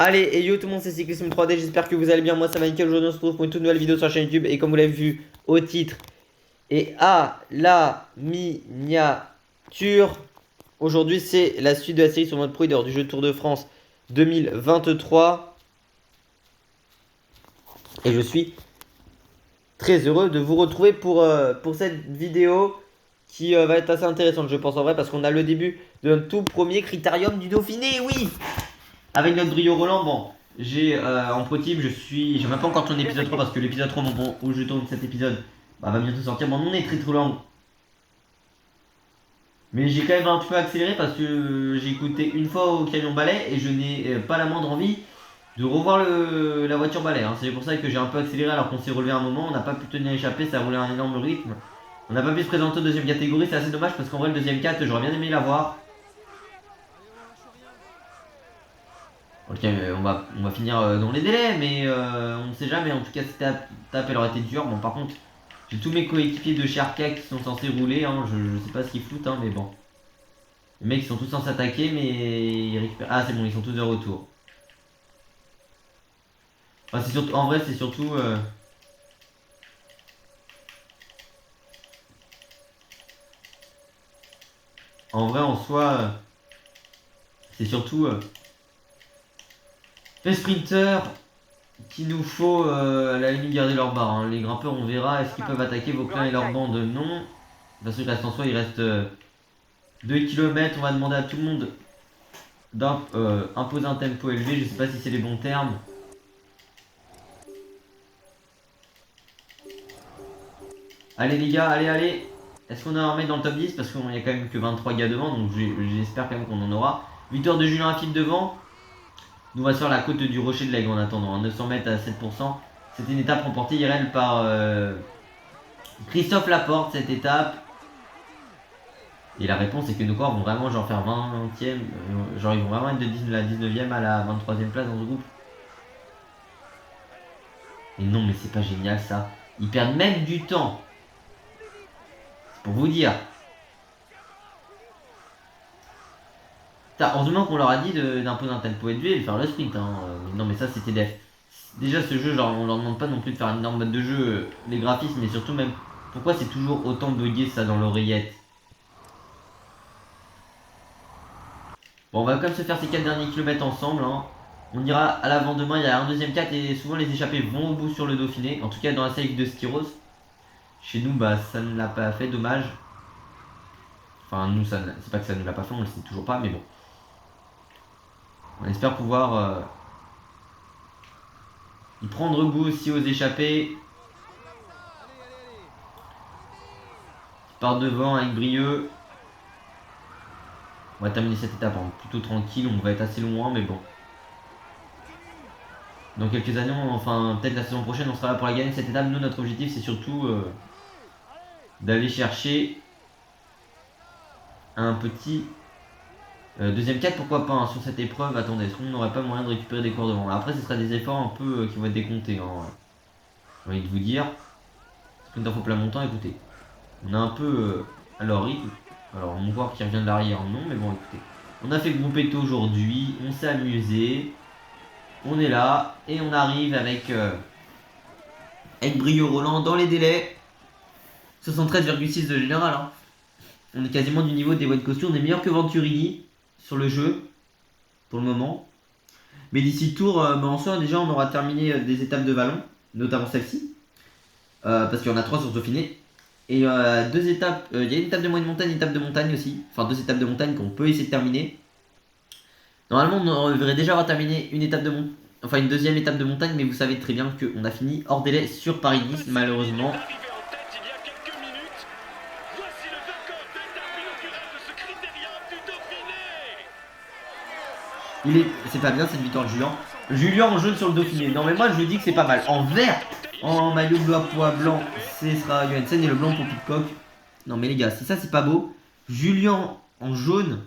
Allez, et yo tout le monde, c'est Cyclisme 3D, j'espère que vous allez bien, moi ça va nickel, aujourd'hui on se retrouve pour une toute nouvelle vidéo sur la chaîne YouTube, et comme vous l'avez vu au titre, et à la miniature, aujourd'hui c'est la suite de la série sur mode pro leader du jeu Tour de France 2023, et je suis très heureux de vous retrouver pour cette vidéo qui va être assez intéressante je pense en vrai, parce qu'on a le début de notre tout premier critérium du Dauphiné, oui. Avec notre Brio Roland, bon, j'ai en pro team, j'ai même pas encore tourné l'épisode 3 parce que l'épisode 3 bon, où je tourne cet épisode va bientôt sortir. Bon, on est très lent. Mais j'ai quand même un peu accéléré parce que j'ai écouté une fois au camion balai et je n'ai pas la moindre envie de revoir la voiture balai. Hein. C'est pour ça que j'ai un peu accéléré alors qu'on s'est relevé un moment, on n'a pas pu tenir l'échappée, ça a roulé à un énorme rythme. On n'a pas pu se présenter aux deuxième catégorie, c'est assez dommage parce qu'en vrai le deuxième 4 j'aurais bien aimé l'avoir. Ok, on va finir dans les délais, mais on ne sait jamais. En tout cas, cette étape, elle aurait été dure. Bon, par contre, j'ai tous mes coéquipiers de chez Arca qui sont censés rouler. Hein. Je sais pas ce qu'ils foutent, hein, mais bon. Les mecs, ils sont tous censés attaquer, mais ils récupèrent. Ah, c'est bon, ils sont tous de retour. Enfin, c'est surtout, en vrai, c'est surtout. En vrai, en soi, c'est surtout les sprinters qu'il nous faut à la limite garder leur barre. Hein. Les grimpeurs, on verra. Est-ce qu'ils peuvent attaquer vos clans et leurs bandes? Non. Parce que reste en soi, il reste 2 km. On va demander à tout le monde d'imposer un tempo élevé. Je sais pas si c'est les bons termes. Allez les gars, allez. Est-ce qu'on a un mec dans le top 10? Parce qu'il n'y a quand même que 23 gars devant. Donc j'espère quand même qu'on en aura. Victoire de Julien Lafilippe devant. Nous on va sur la côte du Rocher de l'Aigle en attendant. 900 mètres à 7%. C'était une étape remportée IRL par Christophe Laporte, cette étape. Et la réponse est que nos corps vont vraiment genre faire 20e. Genre ils vont vraiment être de la 19e à la 23e place dans ce groupe. Et non mais c'est pas génial ça. Ils perdent même du temps. C'est pour vous dire. Heureusement qu'on leur a dit d'imposer un tempo élevé et de faire le sprint. Hein. Non mais ça c'était def. Déjà ce jeu, genre on leur demande pas non plus de faire un énorme mode de jeu, les graphismes, mais surtout même pourquoi c'est toujours autant bugué ça dans l'oreillette. Bon, on va quand même se faire ces 4 derniers kilomètres ensemble. Hein. On ira à l'avant demain, il y a un deuxième 4 et souvent les échappés vont au bout sur le Dauphiné. En tout cas dans la série de Skiros. Chez nous, bah ça ne l'a pas fait, dommage. Enfin nous, c'est pas que ça ne l'a pas fait, on le sait toujours pas, mais bon. On espère pouvoir y prendre goût aussi aux échappés. Par devant avec Brieux. On va terminer cette étape hein, plutôt tranquille, on va être assez loin, mais bon. Dans quelques années, enfin peut-être la saison prochaine, on sera là pour la gagner cette étape. Nous, notre objectif, c'est surtout d'aller chercher un petit deuxième 4, pourquoi pas, hein, sur cette épreuve. Attendez, est-ce qu'on n'aurait pas moyen de récupérer des cours devant? Après, ce sera des efforts un peu qui vont être décomptés. Hein. J'ai envie de vous dire. Sprint info plat montant, écoutez. On a un peu à leur rythme. Alors, on voit qui revient de l'arrière, non, mais bon, écoutez. On a fait le groupe Eto aujourd'hui, on s'est amusé. On est là, et on arrive avec Brio Roland dans les délais. 73,6 de général. Hein. On est quasiment du niveau des White Costumes. On est meilleur que Venturini sur le jeu, pour le moment. Mais d'ici le tour, en soi, déjà, on aura terminé des étapes de vallon, notamment celle-ci. Parce qu'il y en a 3 sur Dauphiné. Et 2 étapes, il y a une étape de moyenne montagne, une étape de montagne aussi. Enfin, 2 étapes de montagne qu'on peut essayer de terminer. Normalement, on devrait déjà avoir terminé une étape de montagne. Enfin, une deuxième étape de montagne, mais vous savez très bien qu'on a fini hors délai sur Paris-Nice, malheureusement. C'est pas bien cette victoire de Julien. Julien en jaune sur le Dauphiné. Non, mais moi je dis que c'est pas mal. En vert, en maillot bleu à pois blanc, ce sera Johansen et le blanc pour Pitcock. Non, mais les gars, si ça c'est pas beau. Julien en jaune.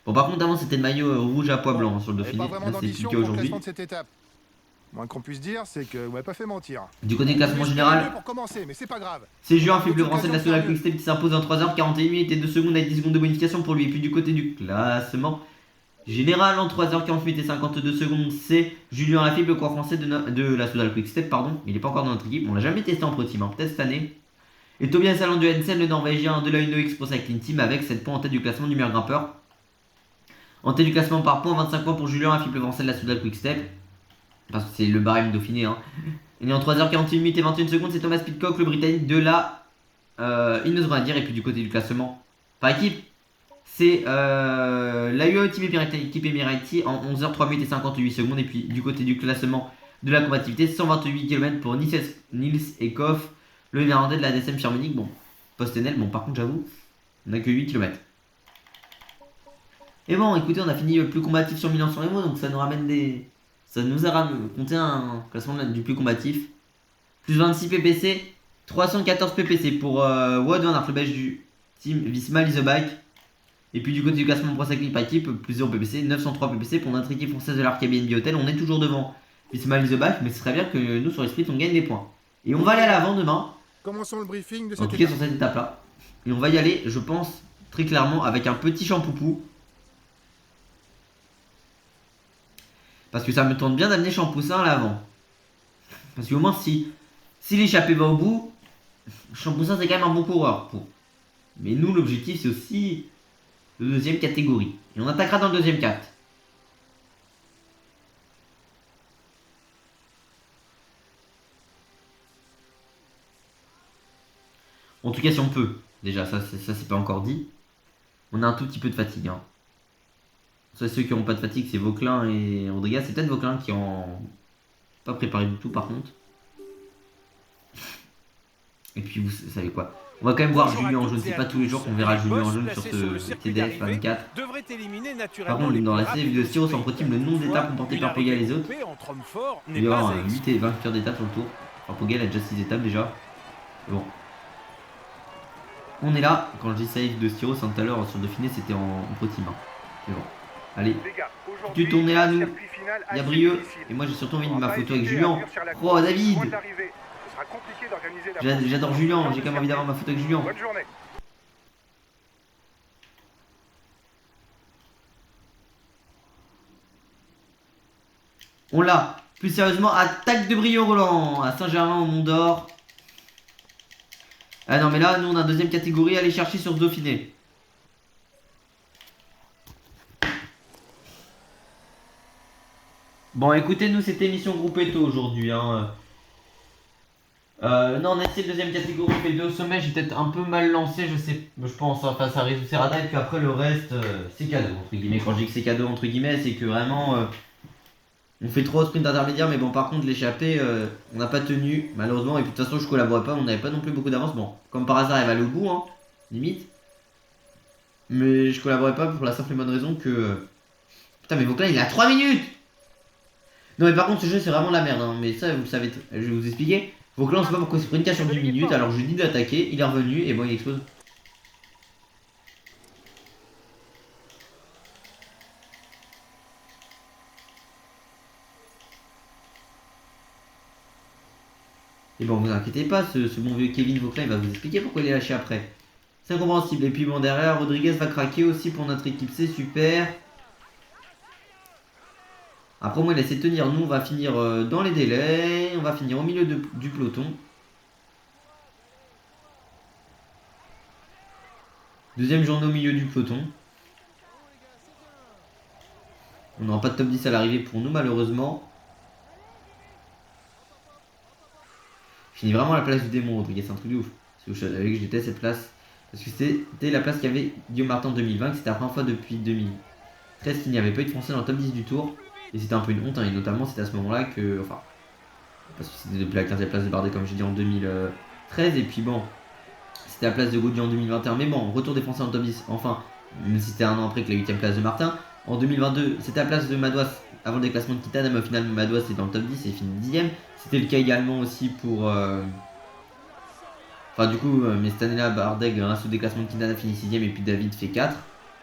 Bon, par contre, avant c'était le maillot rouge à pois blanc sur le Dauphiné. Là, c'est plus qu'à aujourd'hui. Moins qu'on puisse dire, c'est que vous m'avez pas fait mentir. Du côté classement général, c'est Julien Philippe Rancet de la Solar Quick-Step qui s'impose en 3h41 minutes et 2 secondes avec 10 secondes de bonification pour lui. Et puis du côté du classement, général en 3h48 et 52 secondes. C'est Julien Lafilippe, le coureur français de la Soudal Quick Step, pardon. Il n'est pas encore dans notre équipe. On l'a jamais testé en pro team, hein. Peut-être cette année. Et Tobias Allan de Hensen, le Norvégien de la Uno X Pro Cycling Team, avec 7 points en tête du classement du meilleur grimpeur. En tête du classement par points, 25 points pour Julien Lafilippe, le français de la Soudal Quick Step. Parce que c'est le barème Dauphiné. Hein. Et en 3h48 minutes et 21 secondes, c'est Thomas Pidcock, le Britannique de la Ineos Grenadier. Et puis du côté du classement par équipe, c'est l'AUE Team équipe Emirati en 11h3 minutes et 58 secondes. Et puis du côté du classement de la combativité, 128 km pour Nils Ekoff, le Néerlandais de la DSM Firmenich. Bon, post-NL, bon par contre j'avoue, on n'a que 8 km. Et bon, écoutez, on a fini le plus combatif sur Milan-San Remo, donc ça nous ramène des... Ça nous a compté un classement du plus combatif. Plus 26 PPC, 314 PPC pour Wout van Aert, le belge du team Visma Leasebike. Et puis du côté du classement Pro Cycling par équipe, plus 0 PPC, 903 PPC pour notre équipe française de l'Arc Airbnb Hotel. On est toujours devant Visma Leasebike, mais ce serait bien que nous sur les splits on gagne des points. Et on va aller à l'avant demain. Commençons le briefing de En cette tout cas étape. sur cette étape là. Et on va y aller, je pense, très clairement avec un petit champoupou. Parce que ça me tente bien d'amener Champoussin à l'avant. Parce qu'au moins si l'échappée va au bout, Champoussin c'est quand même un bon coureur. Mais nous l'objectif c'est aussi le deuxième catégorie. Et on attaquera dans le deuxième 4. En tout cas si on peut. Déjà ça c'est pas encore dit. On a un tout petit peu de fatigue. Hein. Ceux qui n'auront pas de fatigue, c'est Vauquelin et Rodriguez. C'est peut-être Vauquelin qui en pas préparé du tout par contre. Et puis vous savez quoi, on va quand même voir Julien en jaune. C'est pas tous les jours qu'on verra Julien en jaune sur ce TDF 24. Par contre, dans la série vidéo Styros, on retime le nom d'étape remporté par Pogel et les autres. Il va y avoir 8 et 20 d'étapes sur le tour. Enfin, Pogel a déjà 6 étapes déjà. Bon. On est là. Quand je dis save de Styros, tout à l'heure sur le Dauphiné, c'était en pro team. Hein. C'est bon. Allez, tu tournes là, nous. Il y a Brieux. Et moi, j'ai surtout envie de ma photo avec Julien. Oh, David! J'adore Julien. J'ai quand même envie d'avoir ma photo avec Julien. Bonne journée. On l'a. Plus sérieusement, attaque de Brieux Roland à Saint-Germain au Mont d'Or. Ah non, mais là, nous, on a deuxième catégorie à aller chercher sur ce Dauphiné. Bon, écoutez, nous, c'était émission Groupetto aujourd'hui. Hein. Non, on a essayé de deuxième catégorie, fait 2 au sommet. J'ai peut-être un peu mal lancé, je pense, hein, face à Rizou Serrata. Et puis après, le reste, c'est cadeau, entre guillemets. Quand je dis que c'est cadeau, entre guillemets, c'est que vraiment, on fait trop de sprint intermédiaire. Mais bon, par contre, l'échappée, on n'a pas tenu, malheureusement. Et puis de toute façon, je collaborais pas, on n'avait pas non plus beaucoup d'avance. Bon, comme par hasard, elle va aller au bout, hein, limite. Mais je collaborais pas pour la simple et bonne raison que. Putain, mais Vauquelin, il a 3 minutes! Non, mais par contre, ce jeu, c'est vraiment la merde. Hein. Mais ça, vous le savez, je vais vous expliquer. Vauquelin, on sait pas pourquoi il se prend une cache sur 10 minutes. Alors, je lui dis d'attaquer. Il est revenu et bon, il explose. Et bon, vous inquiétez pas, ce bon vieux Kevin Vauquelin, il va vous expliquer pourquoi il est lâché après. C'est incompréhensible. Et puis, bon, derrière, Rodriguez va craquer aussi pour notre équipe. C'est super. Après, moi, il essaie de tenir. Nous, on va finir dans les délais. On va finir au milieu du peloton. Deuxième journée au milieu du peloton. On n'aura pas de top 10 à l'arrivée pour nous, malheureusement. Je finis vraiment à la place du démon, Rodriguez. C'est un truc de ouf. Parce que vous savez que j'étais à cette place. Parce que c'était la place qu'avait Guillaume Martin en 2020. C'était la première fois depuis 2013 qu'il n'y avait pas eu de Français dans le top 10 du tour. Et c'était un peu une honte, hein, et notamment c'était à ce moment-là que. Enfin. Parce que c'était depuis la 15e place de Bardet, comme j'ai dit, en 2013. Et puis bon. C'était la place de Gaudi en 2021. Mais bon, retour des Français en top 10. Enfin, même si c'était un an après que la 8ème place de Martin. En 2022, c'était la place de Madouas avant le déclassement de Kitana. Mais au final, Madouas est dans le top 10 et finit 10ème. C'était le cas également aussi pour. Enfin, du coup, mais cette année-là, Bardet, grâce au déclassement de Kitana, finit 6ème. Et puis David fait 4.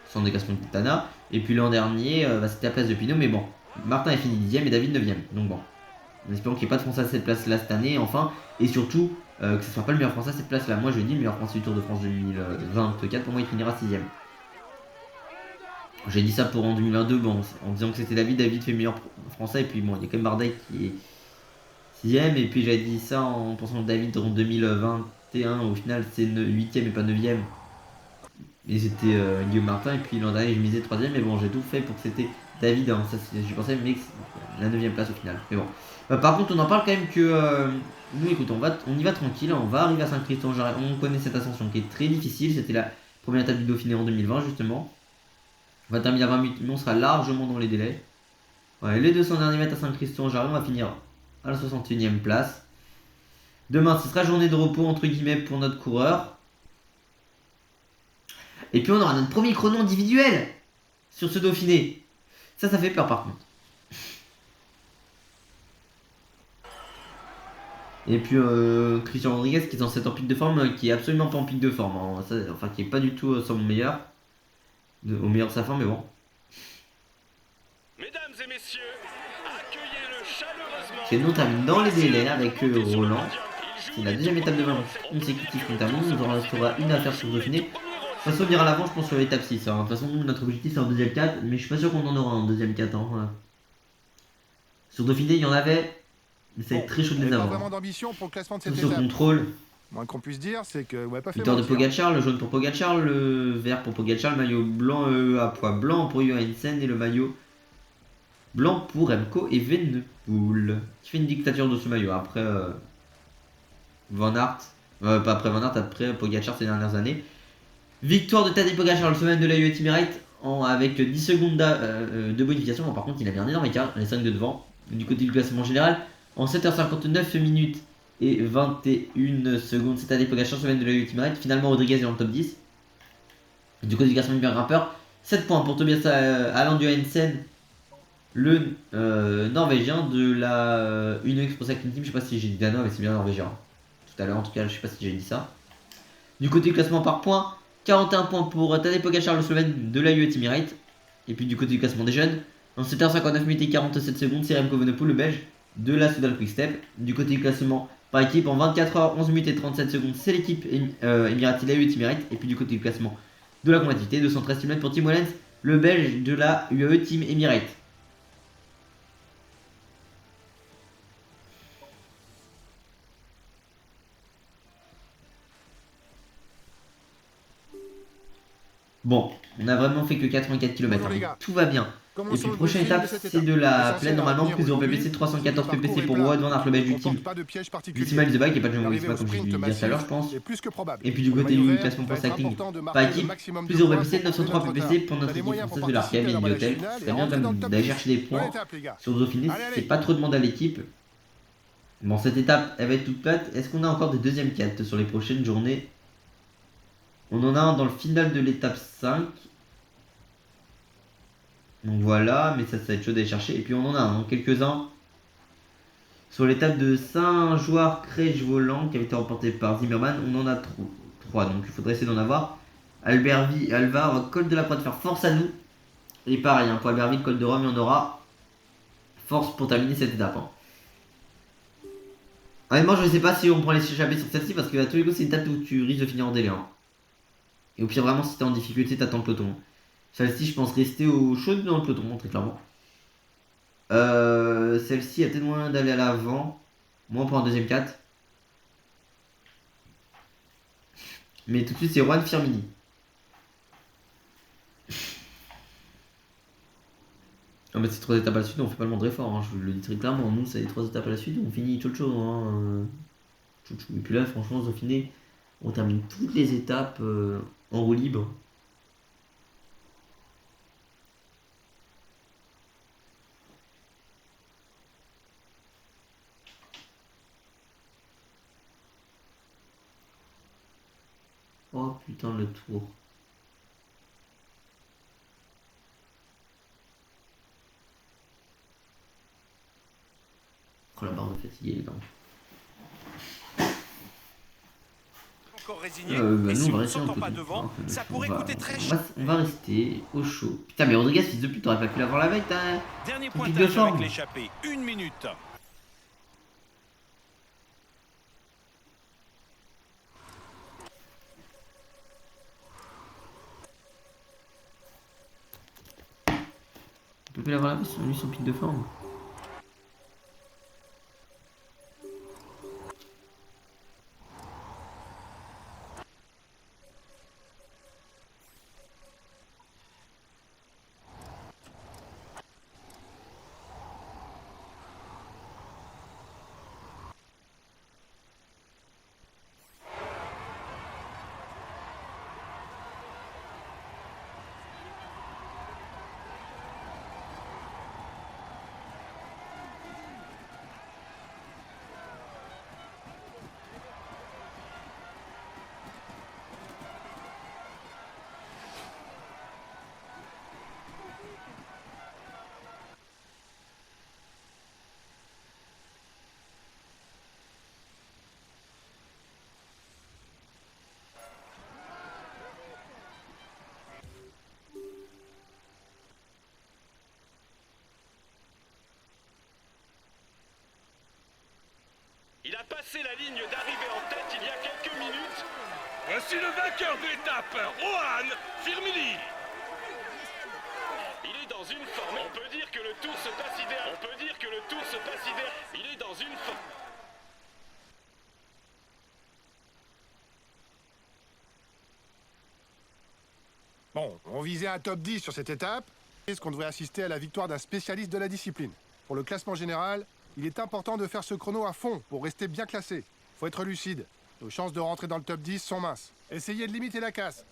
Sans déclassement de Kitana. Et puis l'an dernier, c'était la place de Pinot. Mais bon. Martin est fini 10ème et David 9ème. Donc bon, en espérant qu'il n'y ait pas de Français à cette place là cette année, enfin. Et surtout, que ce soit pas le meilleur Français à cette place là. Moi je dis le meilleur Français du Tour de France 2024, pour moi il finira 6ème. J'ai dit ça pour en 2022, bon, en disant que c'était David. David fait meilleur français. Et puis bon, il y a quand même Bardet qui est 6ème. Et puis j'ai dit ça en pensant que David en 2021, au final, c'est 8ème et pas 9ème. Et c'était Guillaume Martin. Et puis l'an dernier, je misais 3ème. Mais bon, j'ai tout fait pour que c'était David. Hein, ça, j'y pensais, mais la 9ème place au final. Mais bon. Par contre, on en parle quand même que nous, écoute, on y va tranquille. On va arriver à Saint-Christophe. On connaît cette ascension qui est très difficile. C'était la première étape du Dauphiné en 2020, justement. On va terminer à 20 minutes, mais on sera largement dans les délais. Ouais, les 200 derniers mètres à Saint-Christophe-en-Jarret, on va finir à la 61ème place. Demain, ce sera journée de repos entre guillemets pour notre coureur. Et puis on aura notre premier chrono individuel sur ce Dauphiné. Ça fait peur par contre. Et puis Christian Rodriguez qui est dans cette pic de forme, qui est absolument pas en pic de forme. Hein. Ça, enfin, qui est pas du tout au meilleur. Au meilleur de sa forme, mais bon. Mesdames et messieurs, accueillez-le chaleureusement. C'est nous, on termine dans les délais avec Roland. C'est la deuxième étape de Valence consécutive qu'on termine. Nous en restera une à faire sur le Dauphiné. De toute façon, on ira à l'avant, je pense, sur l'étape 6. Hein. De toute façon, nous, notre objectif, c'est en deuxième 4. Mais je suis pas sûr qu'on en aura en deuxième 4. Hein. Sur Dauphiné, il y en avait. Mais ça va être très chaud de les Pas avoir. vraiment d'ambition pour le classement de cette Sur étape. contrôle. Moins qu'on puisse dire, c'est que vous m'avez pas fait Victoire de mentir. Pogacar, le jaune pour Pogacar, le vert pour Pogacar, le maillot blanc à poids blanc pour Johansen et le maillot blanc pour Remco Evenepoel. Qui fait une dictature de ce maillot. Après Van Aert. Pas après Van Aert, après Pogacar ces dernières années. Victoire de Tadej Pogacar, le semaine de la UAE Emirates avec 10 secondes de bonification. Bon, par contre, il avait un énorme écart, les 5 de devant. Du côté du classement général, en 7h59 minutes et 21 secondes, c'est Tadej Pogacar, semaine de la UAE Emirates. Finalement, Rodriguez est dans le top 10. Du côté du classement du meilleur grimpeur, 7 points pour Tobias Allan Johansen, le norvégien de la Uno Pro Cycling Team. Je sais pas si j'ai dit danois, mais c'est bien norvégien. Tout à l'heure, en tout cas, je sais pas si j'ai dit ça. Du côté du classement par points, 41 points pour Tadej Pogacar, le Slovène de la UAE Emirates. Et puis du côté du classement des jeunes, en 7h59 minutes et 47 secondes, c'est Remco Evenepoel, le belge de la Soudal Quick Step. Du côté du classement par équipe, en 24h 11 minutes et 37 secondes, c'est l'équipe Emirati, la UAE Emirates. Et puis du côté du classement de la combativité, 213 km pour Tim Wellens, le belge de la UAE Team Emirates. Bon, on a vraiment fait que 84 km. Bonjour, les gars. Tout va bien. Et puis, prochaine étape, c'est de la plaine. Normalement, prise de PPC 314 PPC pour Wout van Aert, le belge du team. Pas de piège 10 particulier. miles de bague et pas de Jumbo L'arrivée Visma, au comme je sprint l'ai dit tout à l'heure, je pense. est plus que probable. Et puis, du Pour le côté maillot du vert, classement va pour être cycling important de par marquer le équipe, maximum de plus de points PPC pour 903 porter PPC notre pour notre T'as les équipe moyens française pour de l'Arcam et participer à de l'emballage l'hôtel. final Ce et serait bien rentrer dans le top d'aller 10. chercher des Bonne points étape, les gars. sur le Dauphiné. Allez, allez. C'est pas trop demandé à l'équipe. Bon, cette étape, elle va être toute plate. Est-ce qu'on a encore des deuxièmes 4 sur les prochaines journées? On en a un dans le final de l'étape 5. Donc voilà, mais ça va être chaud d'aller chercher. Et puis on en a quelques-uns sur l'étape de Saint-Joire-Crèche-Volant qui avait été remportée par Zimmerman. On en a 3, donc il faudrait essayer d'en avoir. Albertville, Alvar, col de la Croix de Fer, force à nous. Et pareil, pour Albertville, col de Rome, il y en aura. Force pour terminer cette étape. Honnêtement, je ne sais pas si on prend les échappées sur celle-ci parce que à tous les coups, c'est une étape où tu risques de finir en délai. Et au pire, vraiment, si t'es en difficulté, t'attends le peloton. Celle-ci, je pense rester au chaud dans le peloton, très clairement. Celle-ci a peut-être moyen d'aller à l'avant. Moi, pour un deuxième 4. Mais tout de suite, c'est Juan Firmini. Ah bah c'est 3 étapes à la suite, on fait pas le moindre effort, hein, je le dis très clairement. Nous, c'est les 3 étapes à la suite, on finit chaud. Hein. Et puis là, franchement, Dauphiné, on termine toutes les étapes en roue libre. Oh putain, le tour. Oh la barre de fatigue, les gars. Encore résigné. Bah Et nous si on va on ne rester un s'entend peu. pas devant, ça pourrait coûter très cher. On va rester au chaud. Putain, mais Rodriguez, fils de pute, t'aurais pas pu l'avoir la veille, t'as. Dernier Pic de pointage forme. avec l'échappée. 1 minute. On peut l'avoir là, lui son pic de forme. Il a passé la ligne d'arrivée en tête il y a quelques minutes. Voici le vainqueur de l'étape, Rohan Firmini. Il est dans une forme. On peut dire que le tour se passe idéal. On peut dire que le tour se passe idéal. Il est dans une forme. Bon, on visait un top 10 sur cette étape. Est-ce qu'on devrait assister à la victoire d'un spécialiste de la discipline? Pour le classement général, il est important de faire ce chrono à fond pour rester bien classé. Faut être lucide. Nos chances de rentrer dans le top 10 sont minces. Essayez de limiter la casse.